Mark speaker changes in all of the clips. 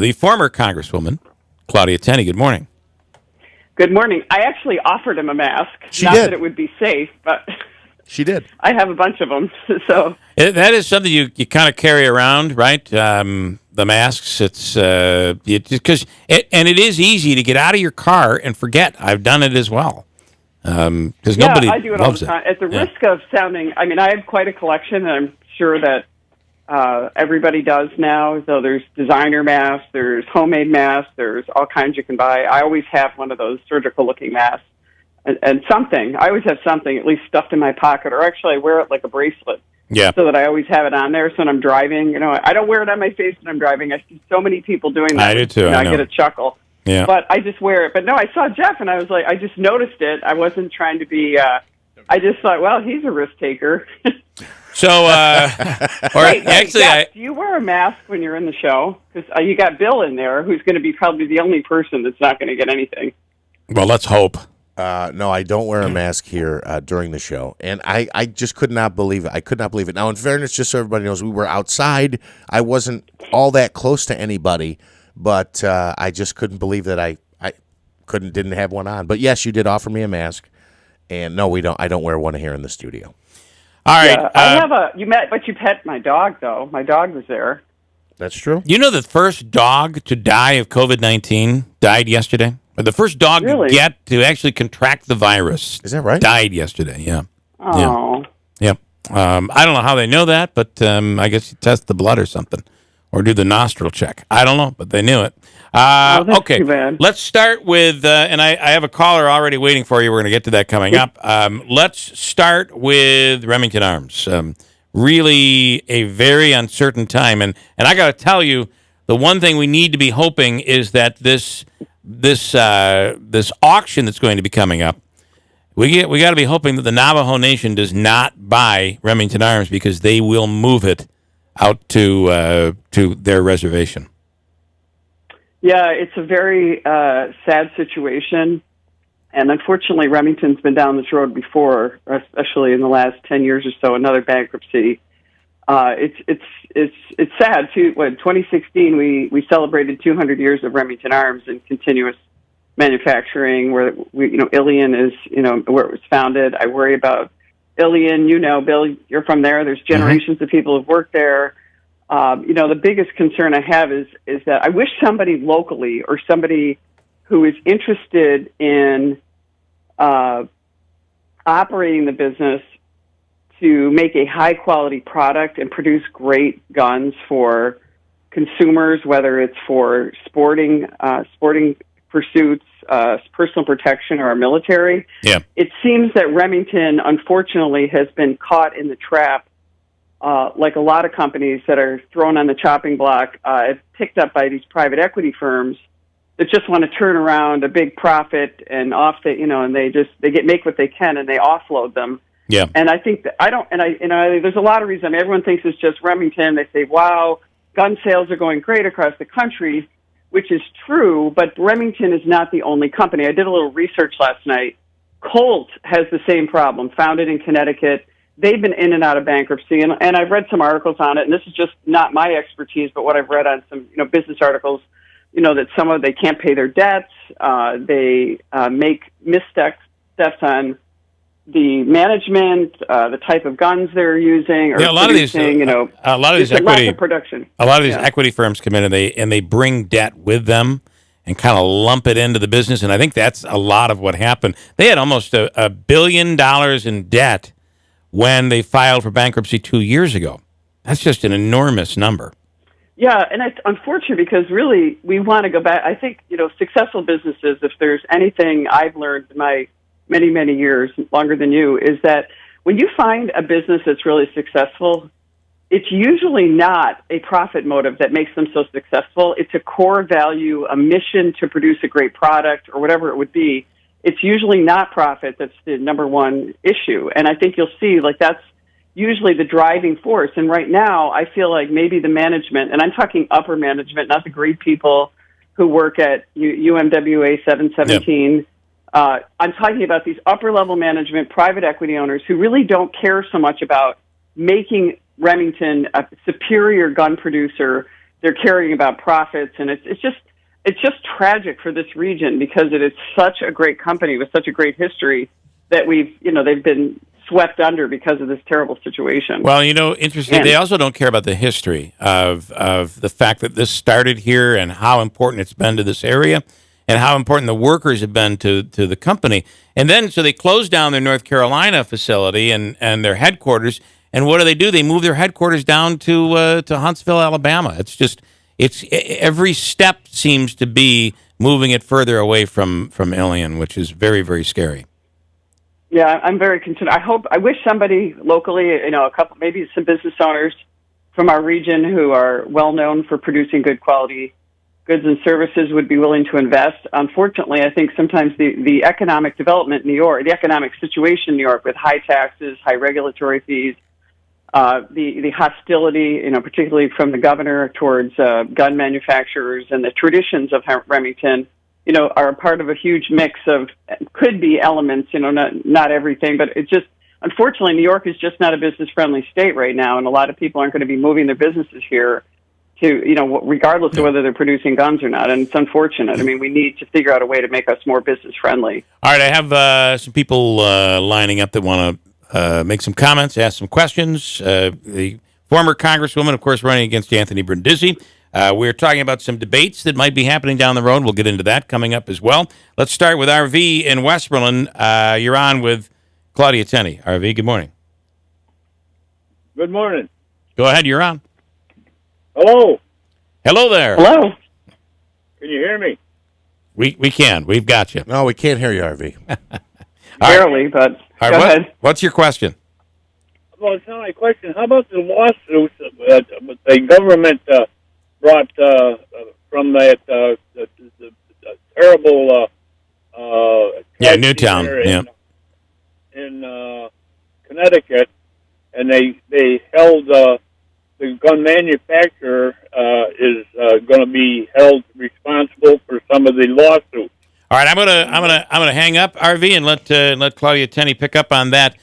Speaker 1: the former Congresswoman, Claudia Tenney. Good morning.
Speaker 2: Good morning. I actually offered him a mask.
Speaker 3: She
Speaker 2: Not
Speaker 3: did.
Speaker 2: that it would be safe, but
Speaker 3: She did.
Speaker 2: I have a bunch of them. So
Speaker 1: That is something you kind of carry around, right? The masks. It's because and it is easy to get out of your car and forget. I've done it as well. Because nobody
Speaker 2: I do it all
Speaker 1: loves
Speaker 2: the time. At the risk of sounding, I mean, I have quite a collection, and I'm sure that everybody does now. So there's designer masks, there's homemade masks, there's all kinds you can buy. I always have one of those surgical-looking masks. And something. I always have something at least stuffed in my pocket, or actually I wear it like a bracelet.
Speaker 1: Yeah.
Speaker 2: So that I always have it on there. So when I'm driving, I don't wear it on my face when I'm driving. I see so many people doing that.
Speaker 1: I do too.
Speaker 2: I get a chuckle.
Speaker 1: Yeah.
Speaker 2: But I just wear it. But no, I saw Jeff, and I was like, I just noticed it. I wasn't trying to be. I just thought, well, he's a risk taker.
Speaker 1: So, actually,
Speaker 2: Jeff, do you wear a mask when you're in the show? Because you got Bill in there, who's going to be probably the only person that's not going to get anything.
Speaker 1: well, let's hope.
Speaker 3: No, I don't wear a mask here during the show, and I just could not believe it. I could not believe it. Now, in fairness, just so everybody knows, we were outside. I wasn't all that close to anybody, but I just couldn't believe that I didn't have one on. But yes, you did offer me a mask, and no, we don't. I don't wear one here in the studio.
Speaker 1: All right.
Speaker 2: Yeah, I have you pet my dog though. My dog was there.
Speaker 3: That's true.
Speaker 1: You know, the first dog to die of COVID-19 died yesterday. Or the first dog to actually contract the virus.
Speaker 3: Is that right?
Speaker 1: Died yesterday. Yeah.
Speaker 2: Oh.
Speaker 1: Yeah. I don't know how they know that, but I guess you test the blood or something, or do the nostril check. I don't know, but they knew it.
Speaker 2: That's
Speaker 1: Okay.
Speaker 2: too bad.
Speaker 1: Let's start with, and I have a caller already waiting for you. We're going to get to that coming up. Let's start with Remington Arms. Really a very uncertain time, and I got to tell you, the one thing we need to be hoping is that this auction that's going to be coming up, we got to be hoping that the Navajo Nation does not buy Remington Arms, because they will move it out to their reservation.
Speaker 2: Yeah, it's a very sad situation, and unfortunately, Remington's been down this road before, especially in the last 10 years or so. Another bankruptcy. It's sad too. When 2016, we celebrated 200 years of Remington Arms and continuous manufacturing, where Ilion is where it was founded. I worry about Ilion. Bill, you're from there. There's generations of people who've worked there. The biggest concern I have is that I wish somebody locally, or somebody who is interested in operating the business, to make a high-quality product and produce great guns for consumers, whether it's for sporting pursuits, personal protection, or our military.
Speaker 1: Yeah.
Speaker 2: It seems that Remington, unfortunately, has been caught in the trap, like a lot of companies that are thrown on the chopping block, picked up by these private equity firms that just want to turn around a big profit and and they make what they can, and they offload them.
Speaker 1: Yeah.
Speaker 2: And I think that there's a lot of reasons. I mean, everyone thinks it's just Remington. They say, wow, gun sales are going great across the country, which is true, but Remington is not the only company. I did a little research last night. Colt has the same problem, founded in Connecticut. They've been in and out of bankruptcy, and I've read some articles on it, and this is just not my expertise, but what I've read on some business articles, that they can't pay their debts, they make missteps on the management, the type of guns they're using, or
Speaker 1: a lot of these equity
Speaker 2: production.
Speaker 1: A lot of these equity firms come in and they bring debt with them and kind of lump it into the business, and I think that's a lot of what happened. They had almost $1 billion in debt when they filed for bankruptcy 2 years ago. That's just an enormous number.
Speaker 2: Yeah, and it's unfortunate because really we want to go back. I think successful businesses, if there's anything I've learned in my many, many years, longer than you, is that when you find a business that's really successful, it's usually not a profit motive that makes them so successful. It's a core value, a mission to produce a great product or whatever it would be. It's usually not profit that's the number one issue. And I think you'll see, that's usually the driving force. And right now, I feel like maybe the management, and I'm talking upper management, not the great people who work at UMWA 717,
Speaker 1: Yep.
Speaker 2: I'm talking about these upper-level management, private equity owners who really don't care so much about making Remington a superior gun producer they're caring about profits, and it's just tragic for this region because it is such a great company with such a great history that they've been swept under because of this terrible situation.
Speaker 1: Well, interesting. They also don't care about the history of the fact that this started here and how important it's been to this area and how important the workers have been to the company. And then, so they closed down their North Carolina facility and their headquarters. And what do? They move their headquarters down to Huntsville, Alabama. It's every step seems to be moving it further away from Ilion, which is very, very scary.
Speaker 2: Yeah, I'm very concerned. I wish somebody locally, maybe some business owners from our region who are well known for producing good quality goods and services would be willing to invest. Unfortunately, I think sometimes the economic development in New York, the economic situation in New York with high taxes, high regulatory fees, the hostility, particularly from the governor towards gun manufacturers and the traditions of Remington, are a part of a huge mix of, could be elements, not everything, but it's just, unfortunately, New York is just not a business-friendly state right now, and a lot of people aren't going to be moving their businesses here to, regardless of whether they're producing guns or not, and it's unfortunate. I mean, we need to figure out a way to make us more business-friendly.
Speaker 1: All right, I have some people lining up that want to make some comments, ask some questions. The former Congresswoman, of course, running against Anthony Brindisi. We're talking about some debates that might be happening down the road. We'll get into that coming up as well. Let's start with RV in Westmoreland. You're on with Claudia Tenney. RV, good morning.
Speaker 4: Good morning.
Speaker 1: Go ahead, you're on.
Speaker 4: Hello.
Speaker 1: Hello there.
Speaker 2: Hello.
Speaker 4: Can you hear me?
Speaker 1: We can. We've got you.
Speaker 3: No, we can't hear you, RV.
Speaker 2: Barely, but go ahead.
Speaker 1: What's your question?
Speaker 4: Well, it's not my question. How about the lawsuits the government brought from that the terrible
Speaker 1: Newtown,
Speaker 4: in Connecticut, and they held the gun manufacturer is going to be held responsible for some of the lawsuits.
Speaker 1: All right, I'm gonna hang up, RV, and let Claudia Tenney pick up on that.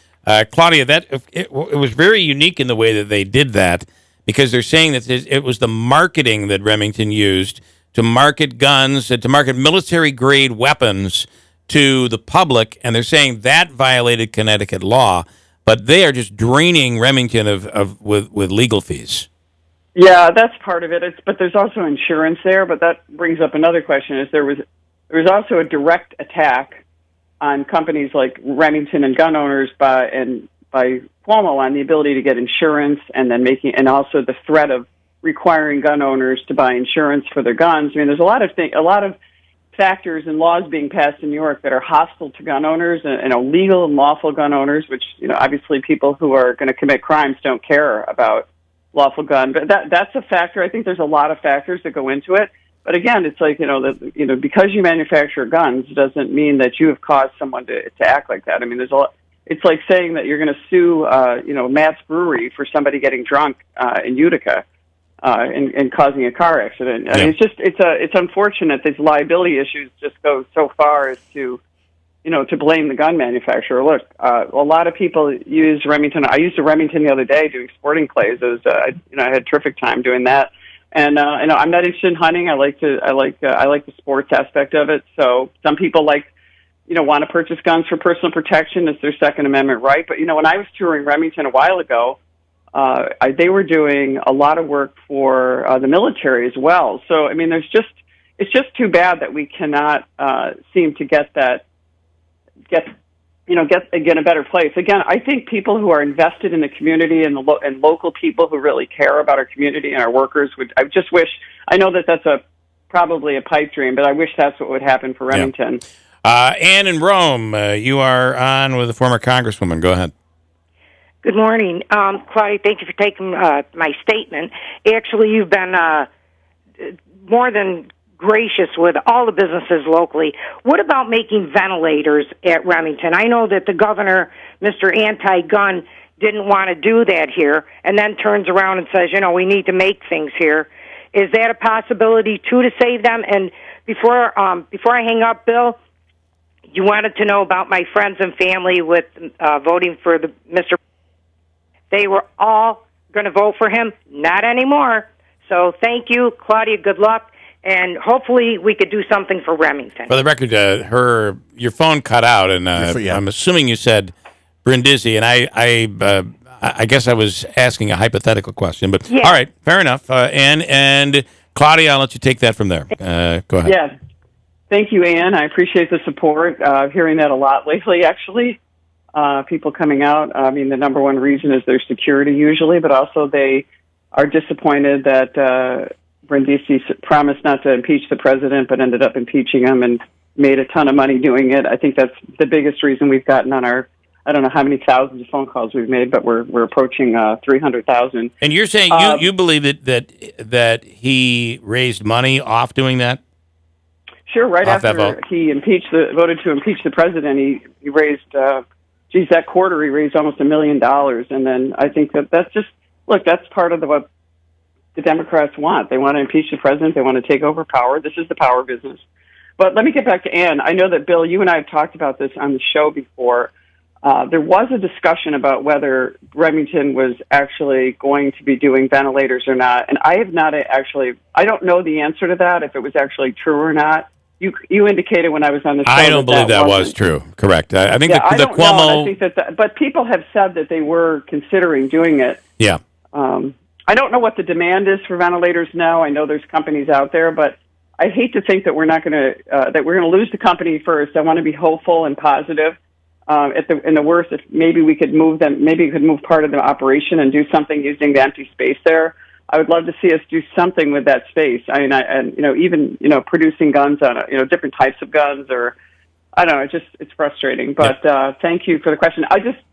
Speaker 1: Claudia, it was very unique in the way that they did that, because they're saying that it was the marketing that Remington used to market guns, to market military-grade weapons to the public, and they're saying that violated Connecticut law, but they are just draining Remington with legal fees.
Speaker 2: Yeah, that's part of it. But there's also insurance there, but that brings up another question, is there was also a direct attack on companies like Remington and gun owners by Cuomo on the ability to get insurance, and then and also the threat of requiring gun owners to buy insurance for their guns. I mean, there's a lot of factors and laws being passed in New York that are hostile to gun owners and illegal and lawful gun owners, which, obviously people who are going to commit crimes don't care about lawful gun. But that's a factor. I think there's a lot of factors that go into it. But again, it's like, because you manufacture guns doesn't mean that you have caused someone to act like that. I mean, it's like saying that you're going to sue, Matt's Brewery for somebody getting drunk in Utica and causing a car accident. I mean, it's unfortunate these liability issues just go so far as to, to blame the gun manufacturer. Look, a lot of people use Remington. I used a Remington the other day doing sporting clays. I had a terrific time doing that. And I'm not interested in hunting. I like the sports aspect of it. So some people want to purchase guns for personal protection. It's their Second Amendment right. But when I was touring Remington a while ago, they were doing a lot of work for the military as well. So I mean, it's just too bad that we cannot seem to get again a better place. Again, I think people who are invested in the community and and local people who really care about our community and our workers I just wish. I know that's probably a pipe dream, but I wish that's what would happen for Remington.
Speaker 1: Yeah. Ann in Rome, you are on with the former Congresswoman. Go ahead.
Speaker 5: Good morning, Claudia. Thank you for taking my statement. Actually, you've been more than gracious with all the businesses locally. What about making ventilators at Remington? I know that the governor, Mr. Anti-Gun, didn't want to do that here, and then turns around and says, we need to make things here. Is that a possibility, too, to save them? And before I hang up, Bill, you wanted to know about my friends and family with voting for Mr. They were all going to vote for him. Not anymore. So thank you, Claudia. Good luck. And hopefully we could do something for Remington.
Speaker 1: For the record, your phone cut out, and I'm assuming you said Brindisi, and I guess I was asking a hypothetical question, but
Speaker 5: Yeah.
Speaker 1: All right, fair enough. And Claudia, I'll let you take that from there. Go ahead.
Speaker 2: Yeah. Thank you, Ann. I appreciate the support. Hearing that a lot lately, actually. People coming out. I mean, the number one reason is their security usually, but also they are disappointed that Brindisi promised not to impeach the president, but ended up impeaching him and made a ton of money doing it. I think that's the biggest reason we've gotten on our, I don't know how many thousands of phone calls we've made, but we're approaching 300,000.
Speaker 1: And you're saying you believe that he raised money off doing that?
Speaker 2: Sure. Right
Speaker 1: off
Speaker 2: after he voted to impeach the president, he raised, that quarter he raised almost $1 million. And then I think that's just, look, that's part of what the Democrats want. They want to impeach the president. They want to take over power. This is the power business. But let me get back to Ann. I know that, Bill, you and I have talked about this on the show before. There was a discussion about whether Remington was actually going to be doing ventilators or not. And I have not I don't know the answer to that, if it was actually true or not. You indicated when I was on the show.
Speaker 1: I don't believe that was true. Correct. I think
Speaker 2: I don't
Speaker 1: Cuomo.
Speaker 2: know, and I think but people have said that they were considering doing it.
Speaker 1: Yeah.
Speaker 2: I don't know what the demand is for ventilators now. I know there's companies out there, but I hate to think that we're not going to lose the company first. I want to be hopeful and positive. In the worst, if maybe we could move them, maybe we could move part of the operation and do something using the empty space there. I would love to see us do something with that space. I mean, even producing guns on different types of guns, or I don't know. It's frustrating. But thank you for the question.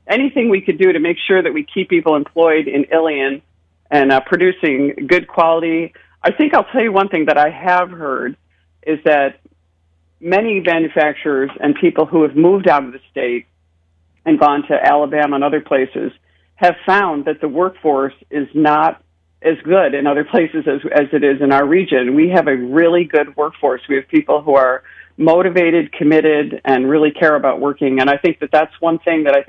Speaker 2: Anything we could do to make sure that we keep people employed in Ilion and producing good quality. I think I'll tell you one thing that I have heard is that many manufacturers and people who have moved out of the state and gone to Alabama and other places have found that the workforce is not as good in other places as it is in our region. We have a really good workforce. We have people who are motivated, committed, and really care about working. And I think that that's one thing that I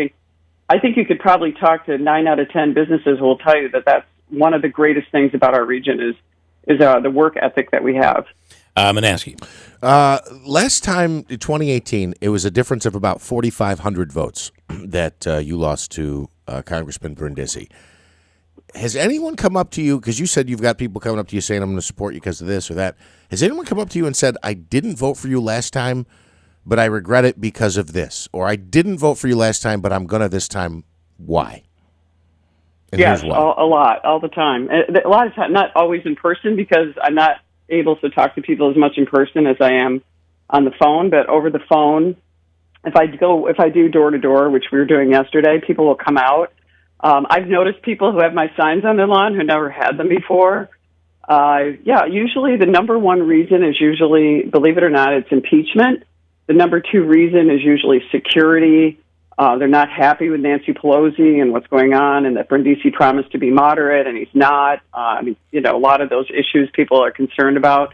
Speaker 2: think you could probably talk to 9 out of 10 businesses who will tell you that that's one of the greatest things about our region is the work ethic that we have.
Speaker 1: Manaski.
Speaker 3: Last time, in 2018, it was a difference of about 4,500 votes that you lost to Congressman Brindisi. Has anyone come up to you, because you said you've got people coming up to you saying, I'm going to support you because of this or that. Has anyone come up to you and said, I didn't vote for you last time, but I regret it because of this? Or I didn't vote for you last time, but I'm going to this time. Why? And
Speaker 2: yes,
Speaker 3: here's why.
Speaker 2: a lot, all the time. A lot of time, not always in person, because I'm not able to talk to people as much in person as I am on the phone. But over the phone, if I do door to door, which we were doing yesterday, people will come out. I've noticed people who have my signs on their lawn who never had them before. Usually the number one reason is believe it or not, it's impeachment. The number two reason is usually security. They're not happy with Nancy Pelosi and what's going on, and that Brindisi promised to be moderate, and he's not. A lot of those issues people are concerned about.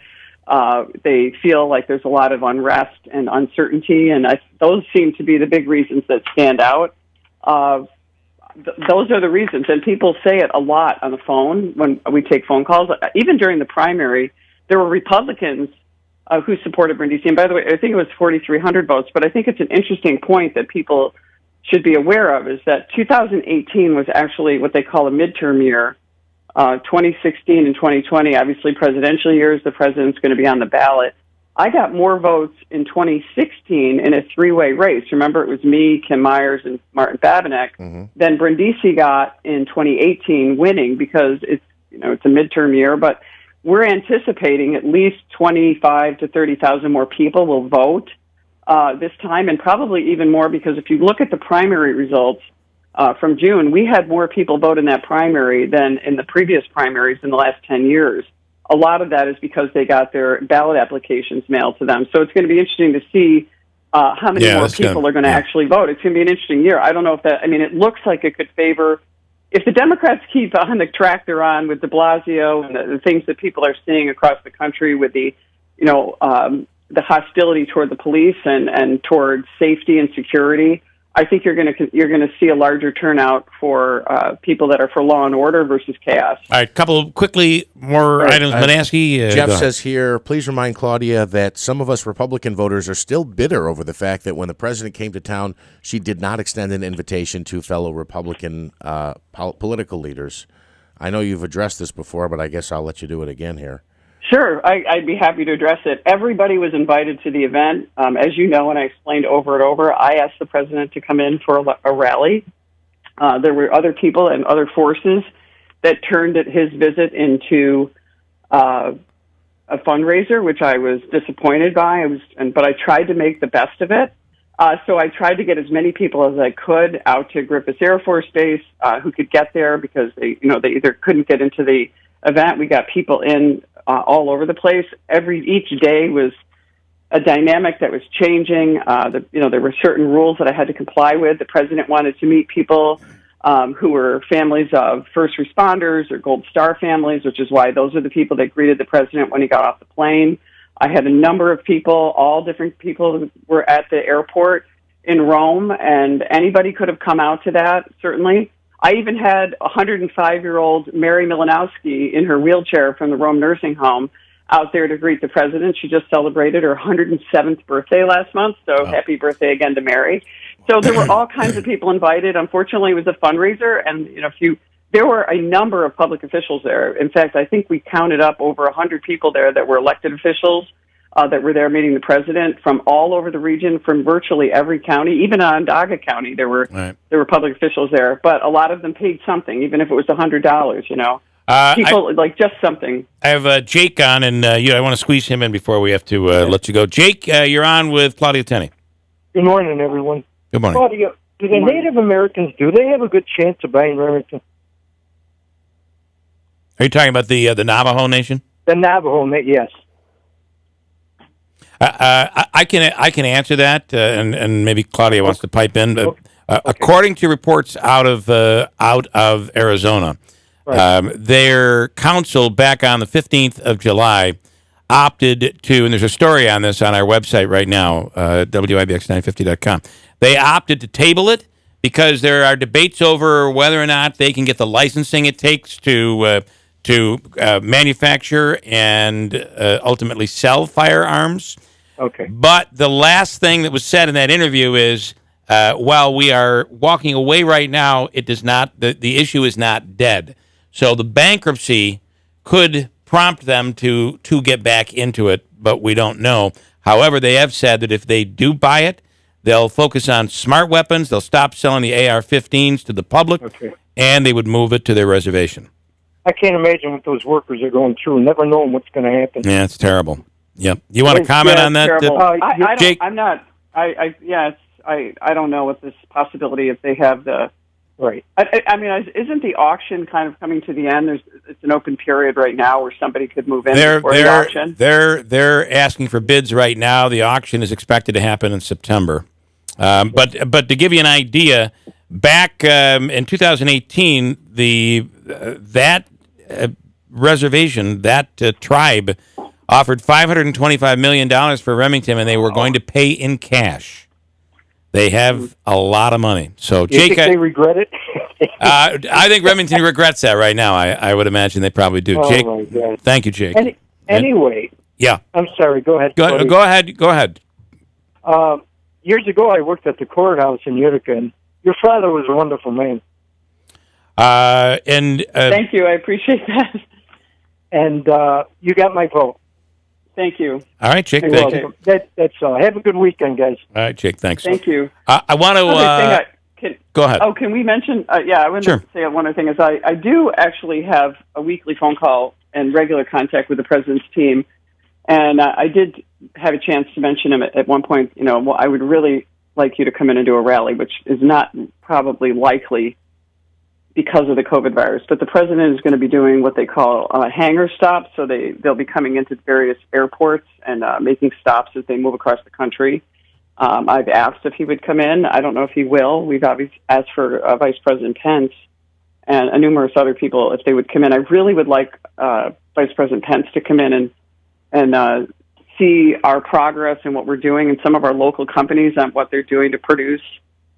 Speaker 2: They feel like there's a lot of unrest and uncertainty, and those seem to be the big reasons that stand out. Those are the reasons, and people say it a lot on the phone when we take phone calls. Even during the primary, there were Republicans who supported Brindisi. And by the way, I think it was 4,300 votes, but I think it's an interesting point that people should be aware of, is that 2018 was actually what they call a midterm year. 2016 and 2020, obviously presidential years, the president's going to be on the ballot. I got more votes in 2016 in a three-way race. Remember, it was me, Kim Myers, and Martin Babinek.
Speaker 3: Mm-hmm.
Speaker 2: Than Brindisi got in 2018, winning because it's a midterm year. But we're anticipating at least 25 to 30,000 more people will vote this time, and probably even more, because if you look at the primary results from June, we had more people vote in that primary than in the previous primaries in the last 10 years. A lot of that is because they got their ballot applications mailed to them. So it's going to be interesting to see how many more people are going to actually vote. It's going to be an interesting year. I don't know if it looks like it could favor, if the Democrats keep on the track they're on with de Blasio and the things that people are seeing across the country with the hostility toward the police and toward safety and security. I think you're going to see a larger turnout for people that are for law and order versus chaos.
Speaker 1: All right, couple quickly more items. Manaski,
Speaker 3: Jeff says here, please remind Claudia that some of us Republican voters are still bitter over the fact that when the president came to town, she did not extend an invitation to fellow Republican political leaders. I know you've addressed this before, but I guess I'll let you do it again here.
Speaker 2: Sure, I'd be happy to address it. Everybody was invited to the event. As you know, and I explained over and over, I asked the president to come in for a rally. There were other people and other forces that turned his visit into a fundraiser, which I was disappointed by. But I tried to make the best of it. So I tried to get as many people as I could out to Griffith Air Force Base who could get there because they either couldn't get into the event. We got people in all over the place. Each day was a dynamic that was changing. There were certain rules that I had to comply with. The president wanted to meet people who were families of first responders or Gold Star families, which is why those are the people that greeted the president when he got off the plane. I had a number of people, all different people who were at the airport in Rome, and anybody could have come out to that, certainly. I even had 105-year-old Mary Milanowski in her wheelchair from the Rome nursing home out there to greet the president. She just celebrated her 107th birthday last month, so happy birthday again to Mary. So there were all kinds of people invited. Unfortunately, it was a fundraiser, and there were a number of public officials there. In fact, I think we counted up over 100 people there that were elected officials that were there meeting the president from all over the region, from virtually every county. Even Onondaga County, there were public officials there, but a lot of them paid something, even if it was $100. People like just something.
Speaker 1: I have Jake on, and I want to squeeze him in before we have to let you go. Jake, you're on with Claudia Tenney.
Speaker 6: Good morning, everyone.
Speaker 1: Good morning.
Speaker 6: Claudia, do the Native Americans, do they have a good chance of buying Remington?
Speaker 1: Are you talking about the Navajo Nation?
Speaker 6: The Navajo, yes.
Speaker 1: I can answer that, and maybe Claudia wants to pipe in. But according to reports out of Arizona, their council back on the 15th of July opted to, and there's a story on this on our website right now, WIBX950.com. They opted to table it because there are debates over whether or not they can get the licensing it takes to manufacture and ultimately sell firearms.
Speaker 6: Okay.
Speaker 1: But the last thing that was said in that interview is, while we are walking away right now, it does not. The issue is not dead. So the bankruptcy could prompt them to get back into it, but we don't know. However, they have said that if they do buy it, they'll focus on smart weapons. They'll stop selling the AR-15s to the public, and they would move it to their reservation.
Speaker 6: I can't imagine what those workers are going through, never knowing what's going to happen.
Speaker 1: Yeah, it's terrible. Yep. You want to comment on that, Jake?
Speaker 2: I'm not. I don't know what this possibility if they have the.
Speaker 6: Right.
Speaker 2: I mean, isn't the auction kind of coming to the end? It's an open period right now where somebody could move in before the auction.
Speaker 1: They're asking for bids right now. The auction is expected to happen in September. But to give you an idea, back in 2018, that reservation, that tribe, offered $525 million for Remington, and they were going to pay in cash. They have a lot of money. So, Jake,
Speaker 6: you think they regret it?
Speaker 1: I think Remington regrets that right now. I would imagine they probably do.
Speaker 6: Oh,
Speaker 1: Jake,
Speaker 6: my God.
Speaker 1: Thank you, Jake.
Speaker 6: Anyway.
Speaker 1: Yeah.
Speaker 6: I'm sorry. Go ahead.
Speaker 1: Go ahead.
Speaker 6: Years ago, I worked at the courthouse in Utica, and your father was a wonderful man.
Speaker 2: Thank you. I appreciate that.
Speaker 6: And you got my vote.
Speaker 2: Thank you.
Speaker 1: All right, Jake. Thank you.
Speaker 6: That's all. Have a good weekend, guys.
Speaker 1: All right, Jake. Thanks.
Speaker 2: Thank you.
Speaker 1: I want to. Go ahead.
Speaker 2: Oh, can we mention? I want to say one other thing. Is I do actually have a weekly phone call and regular contact with the president's team, and I did have a chance to mention him at one point. I would really like you to come in and do a rally, which is not probably likely because of the COVID virus. But the president is going to be doing what they call hangar stops. So they'll be coming into various airports and making stops as they move across the country. I've asked if he would come in. I don't know if he will. We've obviously asked for Vice President Pence and numerous other people if they would come in. I really would like Vice President Pence to come in and see our progress and what we're doing and some of our local companies on what they're doing to produce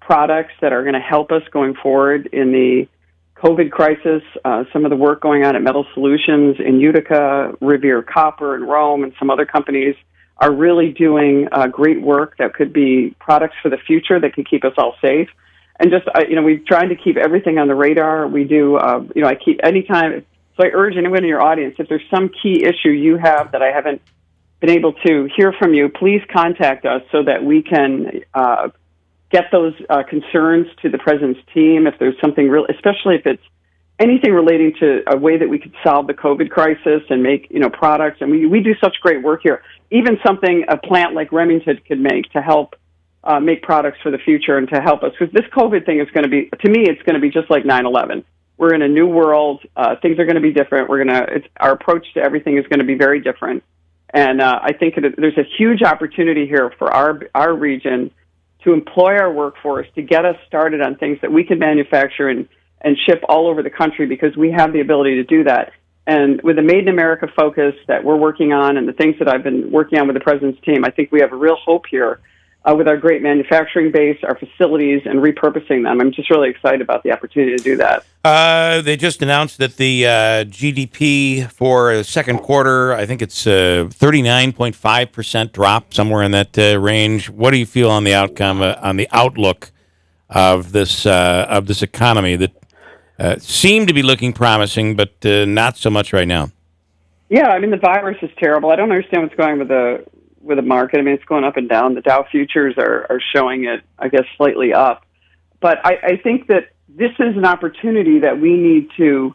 Speaker 2: products that are going to help us going forward in the COVID crisis. Some of the work going on at Metal Solutions in Utica, Revere Copper in Rome, and some other companies are really doing great work that could be products for the future that could keep us all safe. And just, we're trying to keep everything on the radar. We do, I keep anytime. So I urge anyone in your audience, if there's some key issue you have that I haven't been able to hear from you, please contact us so that we can get those concerns to the president's team. If there's something real, especially if it's anything relating to a way that we could solve the COVID crisis and make, products. And we do such great work here. Even something a plant like Remington could make to help make products for the future and to help us. Because this COVID thing is going to be, to me, it's going to be just like 9/11. We're in a new world. Things are going to be different. Our approach to everything is going to be very different. And I think there's a huge opportunity here for our region to employ our workforce to get us started on things that we can manufacture and ship all over the country, because we have the ability to do that. And with the Made in America focus that we're working on and the things that I've been working on with the president's team, I think we have a real hope here with our great manufacturing base, our facilities, and repurposing them. I'm just really excited about the opportunity to do that.
Speaker 1: They just announced that the GDP for the second quarter, I think it's 39.5% drop, somewhere in that range. What do you feel on the outcome, on the outlook of this economy that seemed to be looking promising, but not so much right now?
Speaker 2: Yeah, I mean, the virus is terrible. I don't understand what's going with the market. I mean, it's going up and down. The Dow futures are showing it, I guess, slightly up. But I think that this is an opportunity that we need to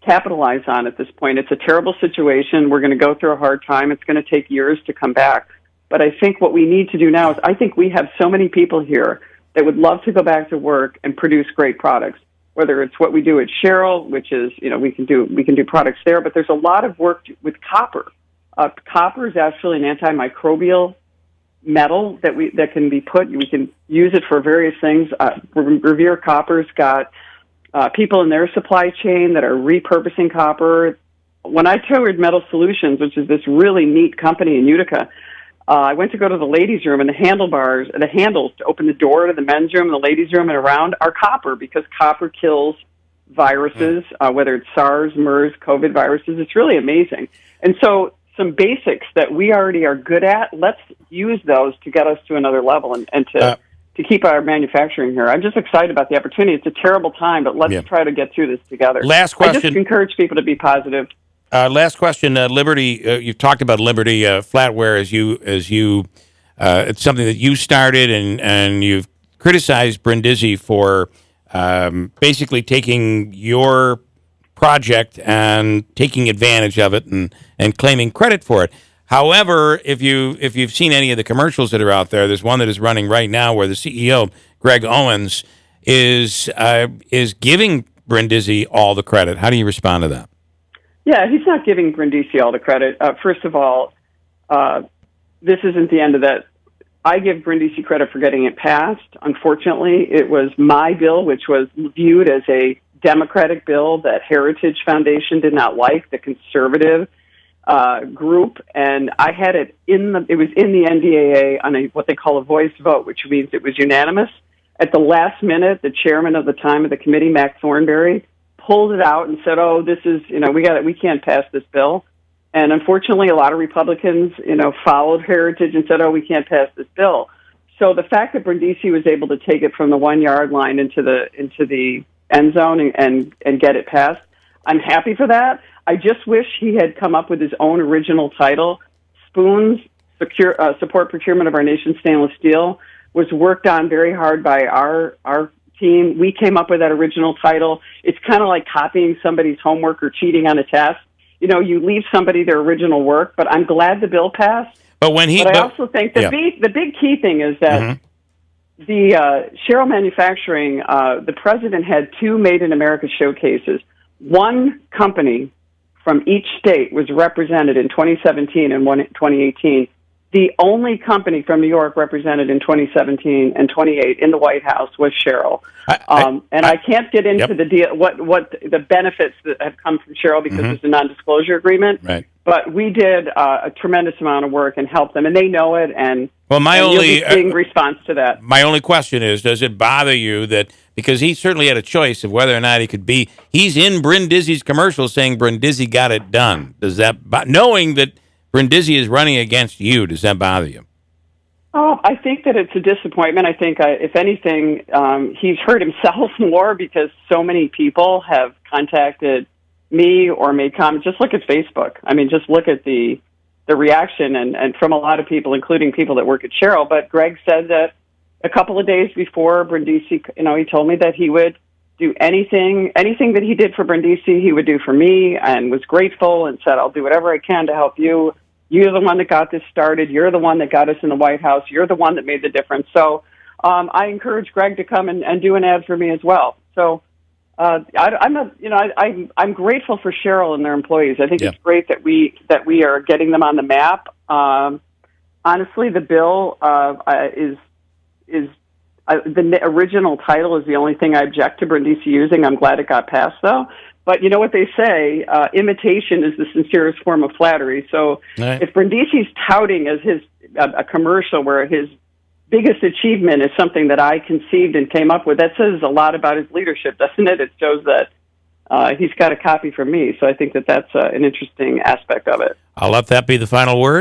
Speaker 2: capitalize on at this point. It's a terrible situation. We're going to go through a hard time. It's going to take years to come back. But I think what we need to do now is, I think we have so many people here that would love to go back to work and produce great products, whether it's what we do at Sherrill, which is, we can do products there, but there's a lot of work with copper. Copper is actually an antimicrobial metal that can be put. We can use it for various things. Revere Copper's got people in their supply chain that are repurposing copper. When I toured Metal Solutions, which is this really neat company in Utica, I went to go to the ladies' room, and the handles to open the door to the men's room, the ladies' room, and around are copper, because copper kills viruses, whether it's SARS, MERS, COVID viruses. It's really amazing. And so some basics that we already are good at, let's use those to get us to another level and to keep our manufacturing here. I'm just excited about the opportunity. It's a terrible time, but let's try to get through this together.
Speaker 1: Last question.
Speaker 2: I just encourage people to be positive.
Speaker 1: Last question. Liberty. You've talked about Liberty Flatware as you. It's something that you started, and you've criticized Brindisi for basically taking your project and taking advantage of it and claiming credit for it. However, if you've seen any of the commercials that are out there, there's one that is running right now where the CEO, Greg Owens, is giving Brindisi all the credit. How do you respond to that?
Speaker 2: Yeah, he's not giving Brindisi all the credit. First of all, this isn't the end of that. I give Brindisi credit for getting it passed. Unfortunately, it was my bill, which was viewed as a Democratic bill that Heritage Foundation did not like, the conservative group, and I had it it was in the NDAA on what they call a voice vote, which means it was unanimous. At the last minute, the chairman of the time of the committee, Mac Thornberry, pulled it out and said, "Oh, this is, we can't pass this bill." And unfortunately, a lot of Republicans, followed Heritage and said, "Oh, we can't pass this bill." So the fact that Brindisi was able to take it from the 1 yard line into the end zone and get it passed, I'm happy for that. I just wish he had come up with his own original title. Spoons, support procurement of our nation's stainless steel, was worked on very hard by our team. We came up with that original title. It's kind of like copying somebody's homework or cheating on a test. You leave somebody their original work, but I'm glad the bill passed. But I also think the big key thing is that the Sherrill Manufacturing, the president had 2 Made in America showcases. One company from each state was represented in 2017 and 2018. The only company from New York represented in 2017 and 28 in the White House was Sherrill. I can't get into the deal, what the benefits that have come from Sherrill because there's a non-disclosure agreement.
Speaker 1: Right.
Speaker 2: But we did a tremendous amount of work and helped them, and they know it. And
Speaker 1: well,
Speaker 2: you'll be seeing response to that.
Speaker 1: My only question is, does it bother you that, because he certainly had a choice of whether or not he could be, he's in Brindisi's commercial saying Brindisi got it done. Does that, knowing that Brindisi is running against you, does that bother you?
Speaker 2: Oh, I think that it's a disappointment. I think, if anything, he's hurt himself more because so many people have contacted me or made comments. Just look at Facebook. I mean, just look at the reaction and from a lot of people, including people that work at Cheryl. But Greg said that a couple of days before Brindisi, he told me that he would do anything that he did for Brindisi, he would do for me, and was grateful and said, I'll do whatever I can to help you. You're the one that got this started. You're the one that got us in the White House. You're the one that made the difference. So I encourage Greg to come and do an ad for me as well. So I'm grateful for Cheryl and their employees. I think it's great that we are getting them on the map. Honestly, the bill is the original title is the only thing I object to Brindisi using. I'm glad it got passed, though. But you know what they say, imitation is the sincerest form of flattery. So if Brindisi's touting as a commercial where his biggest achievement is something that I conceived and came up with, that says a lot about his leadership, doesn't it? It shows that he's got a copy from me. So I think that that's an interesting aspect of it.
Speaker 1: I'll let that be the final word.